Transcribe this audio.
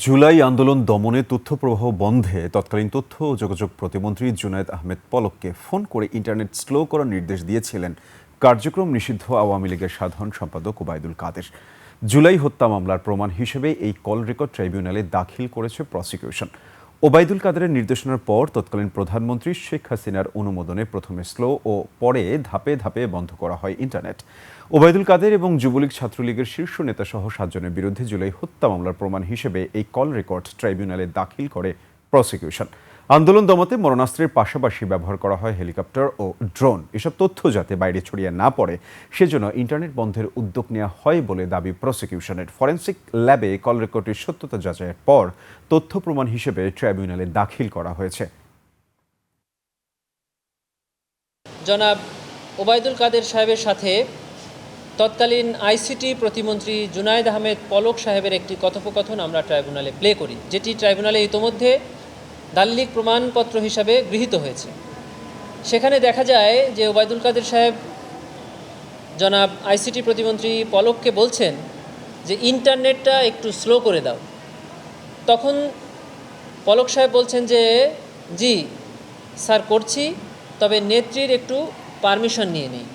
জুলাই আন্দোলন দমনে তথ্য প্রবাহ বন্ধে তৎকালীন তথ্য ও যোগাযোগ প্রতিমন্ত্রী জুনায়েদ আহমেদ পলককে ফোন করে ইন্টারনেট স্লো করার নির্দেশ দিয়েছিলেন কার্যক্রম নিষিদ্ধ আওয়ামী লীগের সাধারণ সম্পাদক ওবায়দুল কাদের। জুলাই হত্যা মামলার প্রমাণ হিসেবে এই কল রেকর্ড ট্রাইব্যুনালে দাখিল করেছে প্রসিকিউশন। ওবায়দুল কাদেরের নির্দেশনার পর তৎকালীন প্রধানমন্ত্রী শেখ হাসিনার অনুমোদনে প্রথমে স্লো ও পরে ধাপে ধাপে বন্ধ করা হয় ইন্টারনেট। ওবায়দুল কাদের এবং যুবলীগ ছাত্রলীগের শীর্ষ নেতাসহ ৭ জনের বিরুদ্ধে জুলাই হত্যা মামলার প্রমাণ হিসেবে এই কল রেকর্ড ট্রাইব্যুনালে দাখিল করে প্রসিকিউশন। আন্দোলন দমাতে মরণাস্ত্রের পাশাপাশি ব্যবহার করা হয় হেলিকপ্টার ও ড্রোন। এসব তথ্য যাতে বাইরে ছড়িয়ে না পড়ে সেজন্য ইন্টারনেট বন্ধের উদ্যোগ নেওয়া হয় বলে দাবি প্রসিকিউশনের। ফরেনসিক ল্যাবে কল রেকর্ডটির সত্যতা যাচাইয়ের পর তথ্য প্রমাণ হিসেবে ট্রাইব্যুনালে দাখিল করা হয়েছে। জনাব ওবায়দুল কাদের সাহেবের সাথে তৎকালীন আইসিটি প্রতিমন্ত্রী জুনায়েদ আহমেদ পলক সাহেবের একটি কথোপকথন আমরা ট্রাইব্যুনালে প্লে করি, যেটি ট্রাইব্যুনালে ইতোমধ্যে দালিলিক প্রমাণপত্র হিসাবে গৃহীত হয়েছে। সেখানে দেখা যায় যে ওবায়দুল কাদের সাহেব জনাব আইসিটি প্রতিমন্ত্রী পলককে বলছেন যে ইন্টারনেটটা একটু স্লো করে দাও। তখন পলক সাহেব বলছেন যে জি স্যার করছি, তবে নেত্রীর একটু পারমিশন নিয়ে নিই।